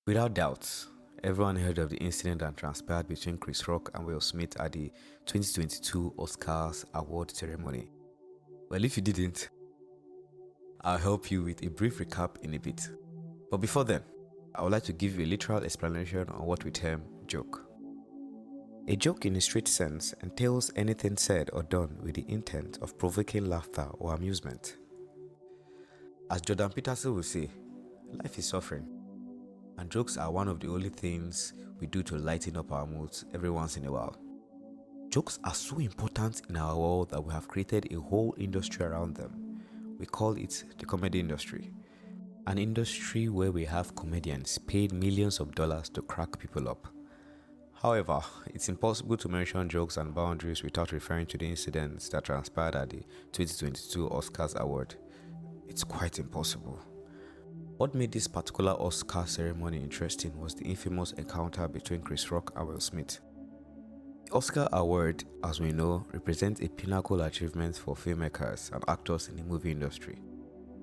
Without doubt, everyone heard of the incident that transpired between Chris Rock and Will Smith at the 2022 Oscars award ceremony. Well, if you didn't, I'll help you with a brief recap in a bit. But before then, I would like to give you a literal explanation on what we term joke. A joke in a strict sense entails anything said or done with the intent of provoking laughter or amusement. As Jordan Peterson will say, life is suffering, and jokes are one of the only things we do to lighten up our moods every once in a while. Jokes are so important in our world that we have created a whole industry around them. We call it the comedy industry. An industry where we have comedians paid millions of dollars to crack people up. However, it's impossible to mention jokes and boundaries without referring to the incidents that transpired at the 2022 Oscars award. It's quite impossible. What made this particular Oscar ceremony interesting was the infamous encounter between Chris Rock and Will Smith. The Oscar award, as we know, represents a pinnacle achievement for filmmakers and actors in the movie industry.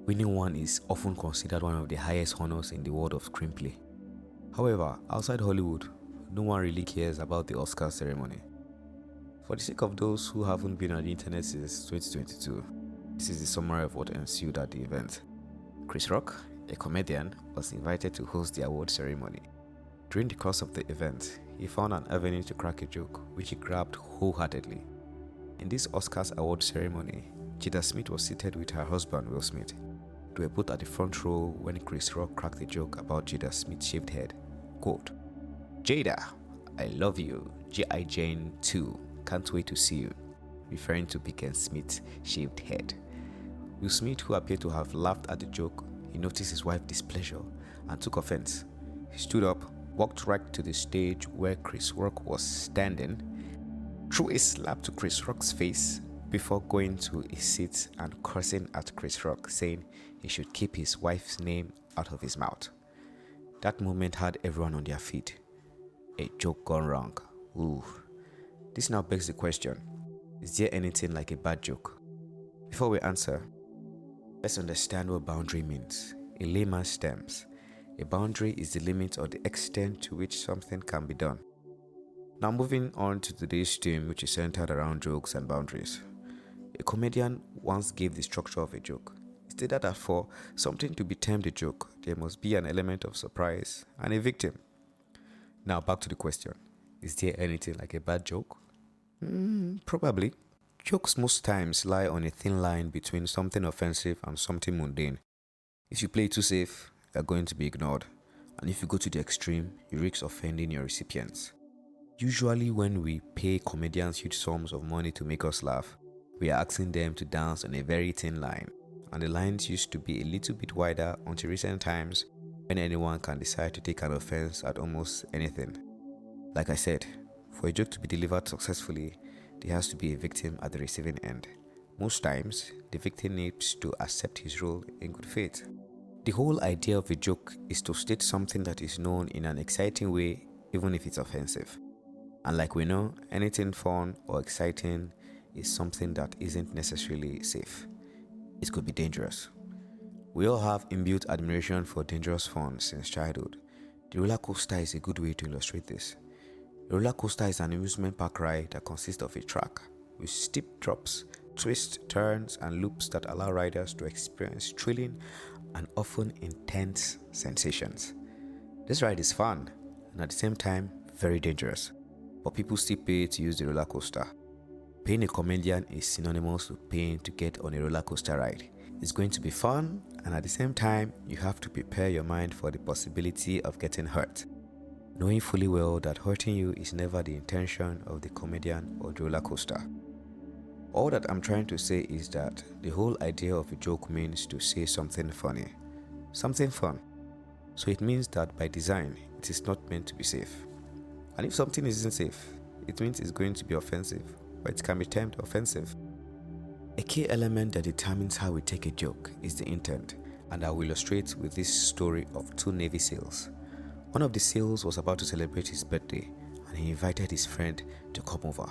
Winning one is often considered one of the highest honors in the world of screenplay. However, outside Hollywood, no one really cares about the Oscar ceremony. For the sake of those who haven't been on the internet since 2022, this is the summary of what ensued at the event. Chris Rock, a comedian, was invited to host the award ceremony. During the course of the event, he found an avenue to crack a joke, which he grabbed wholeheartedly. In this Oscars award ceremony, Jada Smith was seated with her husband, Will Smith. They were both at the front row when Chris Rock cracked a joke about Jada Smith's shaved head. Quote, "Jada, I love you. G.I. Jane 2. Can't wait to see you," referring to Pickens Smith's shaved head. Will Smith, who appeared to have laughed at the joke, he noticed his wife's displeasure and took offense. He stood up, walked right to the stage where Chris Rock was standing, threw a slap to Chris Rock's face before going to his seat and cursing at Chris Rock, saying he should keep his wife's name out of his mouth. That moment had everyone on their feet. A joke gone wrong. Ooh. This now begs the question, is there anything like a bad joke? Before we answer, let's understand what boundary means. In layman's terms, a boundary is the limit or the extent to which something can be done. Now moving on to today's theme, which is centered around jokes and boundaries. A comedian once gave the structure of a joke. He stated that for something to be termed a joke, there must be an element of surprise and a victim. Now back to the question, is there anything like a bad joke? Probably. Jokes most times lie on a thin line between something offensive and something mundane. If you play too safe, you're going to be ignored. And if you go to the extreme, you risk offending your recipients. Usually when we pay comedians huge sums of money to make us laugh, we are asking them to dance on a very thin line. And the lines used to be a little bit wider until recent times when anyone can decide to take an offense at almost anything. Like I said, for a joke to be delivered successfully, there has to be a victim at the receiving end. Most times, the victim needs to accept his role in good faith. The whole idea of a joke is to state something that is known in an exciting way, even if it's offensive. And like we know, anything fun or exciting is something that isn't necessarily safe. It could be dangerous. We all have inbuilt admiration for dangerous fun since childhood. The roller coaster is a good way to illustrate this. A roller coaster is an amusement park ride that consists of a track with steep drops, twists, turns, and loops that allow riders to experience thrilling and often intense sensations. This ride is fun and at the same time very dangerous, but people still pay to use the roller coaster. Paying a comedian is synonymous with paying to get on a roller coaster ride. It's going to be fun, and at the same time, you have to prepare your mind for the possibility of getting hurt, knowing fully well that hurting you is never the intention of the comedian or the roller coaster. All that I'm trying to say is that the whole idea of a joke means to say something funny, something fun. So it means that by design, it is not meant to be safe. And if something isn't safe, it means it's going to be offensive, or it can be termed offensive. A key element that determines how we take a joke is the intent, and I will illustrate with this story of two Navy SEALs. One of the SEALs was about to celebrate his birthday, and he invited his friend to come over.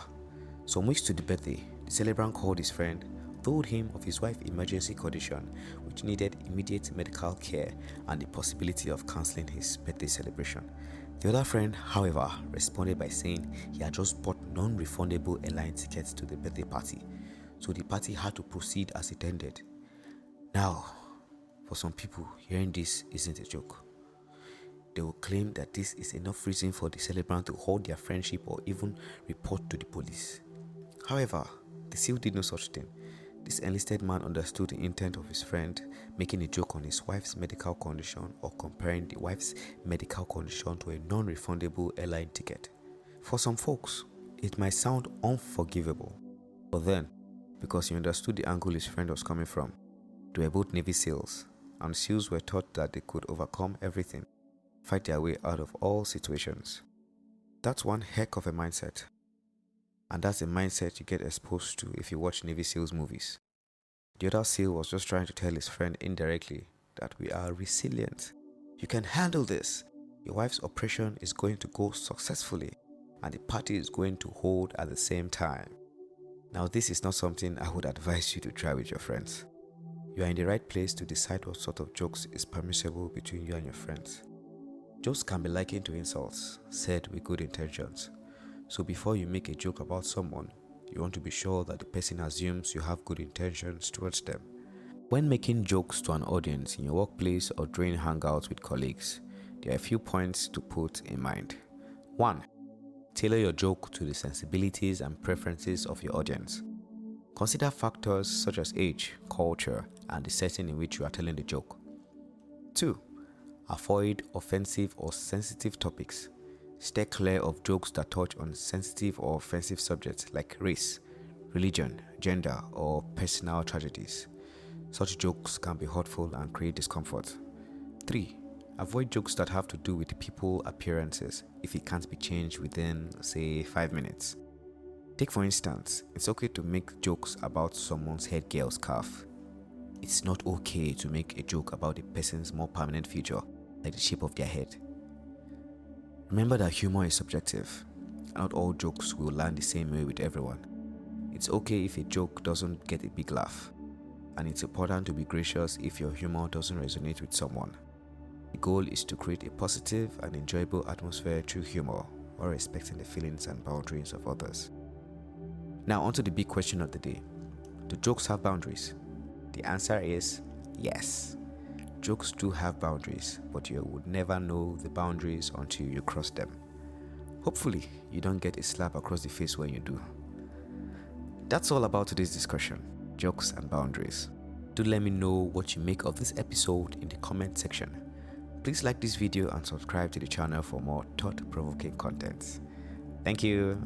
Some weeks to the birthday, the celebrant called his friend, told him of his wife's emergency condition, which needed immediate medical care and the possibility of cancelling his birthday celebration. The other friend, however, responded by saying he had just bought non-refundable airline tickets to the birthday party, so the party had to proceed as intended. Now, for some people, hearing this isn't a joke. They will claim that this is enough reason for the celebrant to hold their friendship or even report to the police. However, the seal did no such thing. This enlisted man understood the intent of his friend, making a joke on his wife's medical condition or comparing the wife's medical condition to a non-refundable airline ticket. For some folks, it might sound unforgivable, but then, because he understood the angle his friend was coming from, they were both Navy SEALs, and SEALs were taught that they could overcome everything, fight their way out of all situations. That's one heck of a mindset. And that's a mindset you get exposed to if you watch Navy SEALs movies. The other SEAL was just trying to tell his friend indirectly that we are resilient. You can handle this. Your wife's operation is going to go successfully, and the party is going to hold at the same time. Now, this is not something I would advise you to try with your friends. You are in the right place to decide what sort of jokes is permissible between you and your friends. Jokes can be likened to insults, said with good intentions. So before you make a joke about someone, you want to be sure that the person assumes you have good intentions towards them. When making jokes to an audience in your workplace or during hangouts with colleagues, there are a few points to put in mind. 1. Tailor your joke to the sensibilities and preferences of your audience. Consider factors such as age, culture, and the setting in which you are telling the joke. 2. Avoid offensive or sensitive topics. Stay clear of jokes that touch on sensitive or offensive subjects like race, religion, gender, or personal tragedies. Such jokes can be hurtful and create discomfort. 3. Avoid jokes that have to do with people appearances if it can't be changed within, say, 5 minutes. Take for instance, it's okay to make jokes about someone's headgear or scarf. It's not okay to make a joke about a person's more permanent feature, like the shape of their head. Remember that humor is subjective. Not all jokes will land the same way with everyone. It's okay if a joke doesn't get a big laugh, and it's important to be gracious if your humor doesn't resonate with someone. The goal is to create a positive and enjoyable atmosphere through humor while respecting the feelings and boundaries of others. Now onto the big question of the day. Do jokes have boundaries? The answer is yes. Jokes do have boundaries, but you would never know the boundaries until you cross them. Hopefully, you don't get a slap across the face when you do. That's all about today's discussion, jokes and boundaries. Do let me know what you make of this episode in the comment section. Please like this video and subscribe to the channel for more thought-provoking content. Thank you.